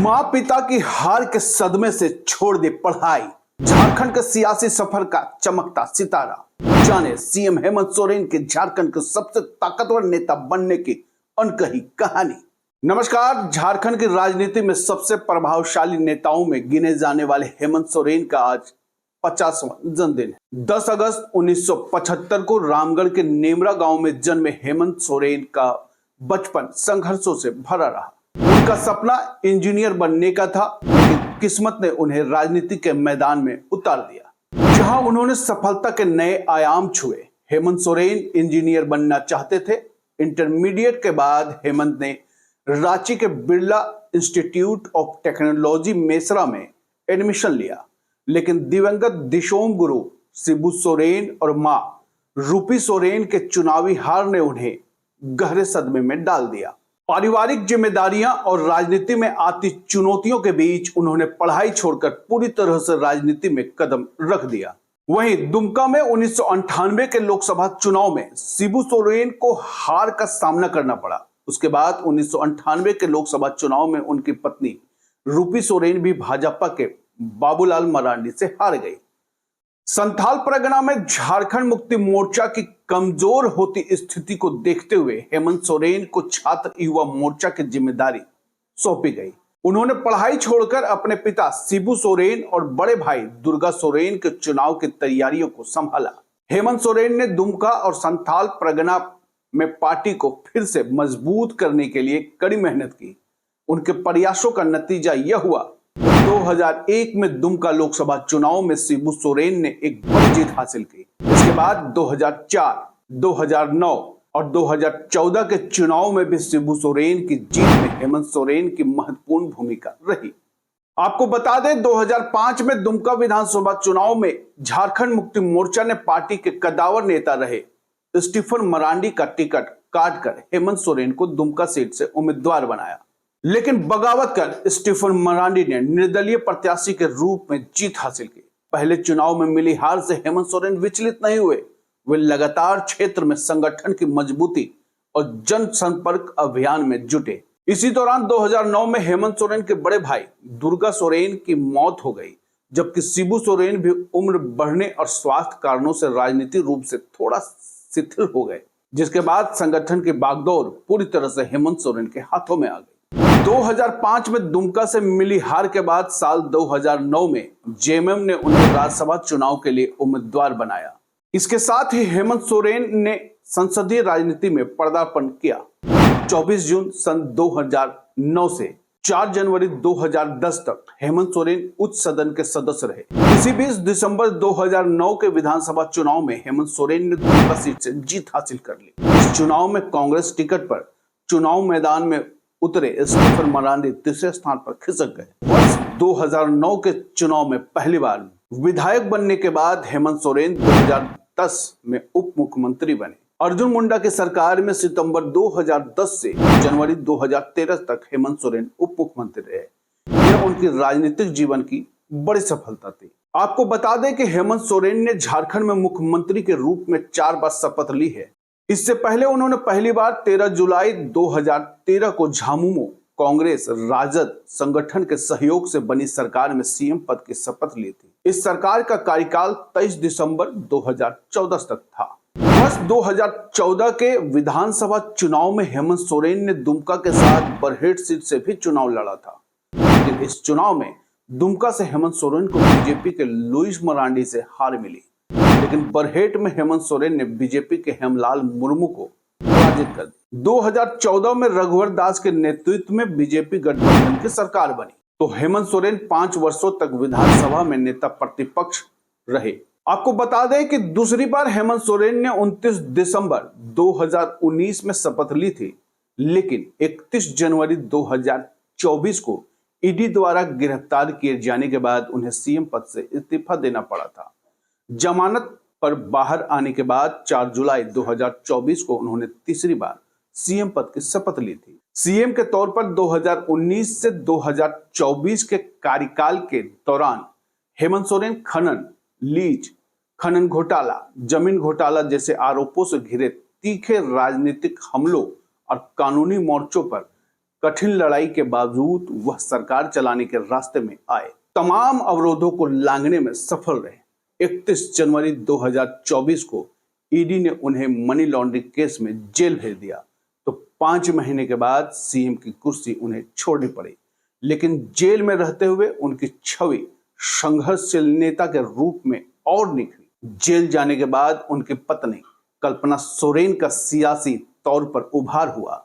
मां पिता की हार के सदमे से छोड़ दी पढ़ाई, झारखंड के सियासी सफर का चमकता सितारा। जाने सीएम हेमंत सोरेन के झारखंड के सबसे ताकतवर नेता बनने की अनकही कहानी। नमस्कार। झारखंड की राजनीति में सबसे प्रभावशाली नेताओं में गिने जाने वाले हेमंत सोरेन का आज 50वां जन्मदिन है। 10 अगस्त 1975 को रामगढ़ के नेमरा गांव में जन्मे हेमंत सोरेन का बचपन संघर्षों से भरा रहा। उनका सपना इंजीनियर बनने का था, लेकिन किस्मत ने उन्हें राजनीति के मैदान में उतार दिया, जहां उन्होंने सफलता के नए आयाम छुए। हेमंत सोरेन इंजीनियर बनना चाहते थे। इंटरमीडिएट के बाद हेमंत ने रांची के Birla institute of technology Mesra में एडमिशन लिया, लेकिन दिवंगत दिशोम गुरु शिबू सोरेन और मां रूपी सोरेन के चुनावी हार ने उन्हें गहरे सदमे में डाल दिया। पारिवारिक जिम्मेदारियां और राजनीति में आती चुनौतियों के बीच उन्होंने पढ़ाई छोड़कर पूरी तरह से राजनीति में कदम रख दिया। वहीं दुमका में 1998 के लोकसभा चुनाव में शिबू सोरेन को हार का सामना करना पड़ा। उसके बाद 1998 के लोकसभा चुनाव में उनकी पत्नी रूपी सोरेन भी भाजपा के बाबूलाल मरांडी से हार गई। संथाल परगना में झारखंड मुक्ति मोर्चा की कमजोर होती स्थिति को देखते हुए हेमंत सोरेन को छात्र युवा मोर्चा की जिम्मेदारी सौंपी गई। उन्होंने पढ़ाई छोड़कर अपने पिता शिबू सोरेन और बड़े भाई दुर्गा सोरेन के चुनाव की तैयारियों को संभाला। हेमंत सोरेन ने दुमका और संथाल परगना में पार्टी को फिर से मजबूत करने के लिए कड़ी मेहनत की। उनके प्रयासों का नतीजा यह हुआ। 2001 में दुमका लोकसभा चुनाव में शिबू सोरेन ने एक बड़ी जीत हासिल की। इसके बाद 2004, 2009 और 2014 के चुनाव में भी शिबू सोरेन की जीत में हेमंत सोरेन की महत्वपूर्ण भूमिका रही। आपको बता दें, 2005 में दुमका विधानसभा चुनाव में झारखंड मुक्ति मोर्चा ने पार्टी के कद्दावर नेता रहे स्टीफन मरांडी का टिकट काटकर हेमंत सोरेन को दुमका सीट से उम्मीदवार बनाया, लेकिन बगावत कर स्टीफन मरांडी ने निर्दलीय प्रत्याशी के रूप में जीत हासिल की। पहले चुनाव में मिली हार से हेमंत सोरेन विचलित नहीं हुए। वे लगातार क्षेत्र में संगठन की मजबूती और जनसंपर्क अभियान में जुटे। इसी दौरान 2009 में हेमंत सोरेन के बड़े भाई दुर्गा सोरेन की मौत हो गई, जबकि शिबू सोरेन भी उम्र बढ़ने और स्वास्थ्य कारणों से राजनीतिक रूप से थोड़ा शिथिल हो गए, जिसके बाद संगठन की बागडोर पूरी तरह से हेमंत सोरेन के हाथों में आ गई। 2005 में दुमका से मिली हार के बाद साल 2009 में जेएमएम ने उन्हें राज्यसभा चुनाव के लिए उम्मीदवार बनाया। इसके साथ ही हेमंत सोरेन ने संसदीय राजनीति में पदार्पण किया। 24 जून सन 2009 से 4 जनवरी 2010 तक हेमंत सोरेन उच्च सदन के सदस्य रहे। इसी बीच दिसंबर 2009 के विधानसभा चुनाव में हेमंत सोरेन ने दुमका सीट से जीत हासिल कर ली। इस चुनाव में कांग्रेस टिकट पर चुनाव मैदान में उतरे स्टीफन मरांडी तीसरे स्थान पर खिसक गए। वर्ष 2009 के चुनाव में पहली बार विधायक बनने के बाद हेमंत सोरेन 2010 में उप मुख्यमंत्री बने। अर्जुन मुंडा की सरकार में सितंबर 2010 से जनवरी 2013 तक हेमंत सोरेन उप मुख्यमंत्री रहे। यह उनकी राजनीतिक जीवन की बड़ी सफलता थी। आपको बता दें कि हेमंत सोरेन ने झारखंड में मुख्यमंत्री के रूप में 4 बार शपथ ली है। इससे पहले उन्होंने पहली बार 13 जुलाई 2013 को झामुमो कांग्रेस राजद संगठन के सहयोग से बनी सरकार में सीएम पद की शपथ ली थी। इस सरकार का कार्यकाल 23 दिसंबर 2014 तक था। वर्ष 2014 के विधानसभा चुनाव में हेमंत सोरेन ने दुमका के साथ बरहेट सीट से भी चुनाव लड़ा था, लेकिन इस चुनाव में दुमका से हेमंत सोरेन को बीजेपी के लुइस मरांडी से हार मिली। लेकिन बरहेट में हेमंत सोरेन ने बीजेपी के हेमलाल मुर्मू को पराजित कर दिया। 2014 में रघुवर दास के नेतृत्व में बीजेपी गठबंधन की सरकार बनी, तो हेमंत सोरेन 5 वर्षों तक विधानसभा में नेता प्रतिपक्ष रहे। आपको बता दें कि दूसरी बार हेमंत सोरेन ने 29 दिसंबर 2019 में शपथ ली थी, लेकिन 31 जनवरी 2024 को ईडी द्वारा गिरफ्तार किए जाने के बाद उन्हें सीएम पद से इस्तीफा देना पड़ा था। जमानत पर बाहर आने के बाद 4 जुलाई 2024 को उन्होंने तीसरी बार सीएम पद की शपथ ली थी। सीएम के तौर पर 2019 से 2024 के कार्यकाल के दौरान हेमंत सोरेन खनन, लीज, खनन घोटाला, जमीन घोटाला जैसे आरोपों से घिरे तीखे राजनीतिक हमलों और कानूनी मोर्चों पर कठिन लड़ाई के बावजूद वह सरकार चलाने के रास्ते में आए, तमाम अवरोधों को लांघने में सफल रहे। 31 जनवरी 2024 को ईडी ने उन्हें मनी लॉन्ड्रिंग केस में जेल भेज दिया तो 5 महीने के बाद सीएम की कुर्सी उन्हें छोड़नी पड़ी। लेकिन जेल में रहते हुए उनकी छवि संघर्षशील नेता के रूप में और निखरी। जेल जाने के बाद उनकी पत्नी कल्पना सोरेन का सियासी तौर पर उभार हुआ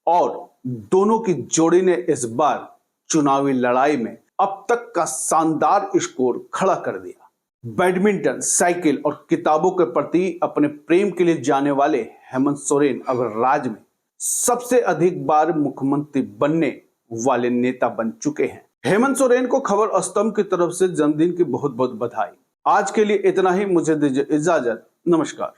और दोनों की जोड़ी ने इस बार चुनावी लड़ाई में अब तक का शानदार स्कोर खड़ा कर दिया। बैडमिंटन, साइकिल और किताबों के प्रति अपने प्रेम के लिए जाने वाले हेमंत सोरेन अब राज्य में सबसे अधिक बार मुख्यमंत्री बनने वाले नेता बन चुके हैं। हेमंत सोरेन को खबर स्तंभ की तरफ से जन्मदिन की बहुत बहुत बधाई। आज के लिए इतना ही, मुझे दीजिए इजाजत। नमस्कार।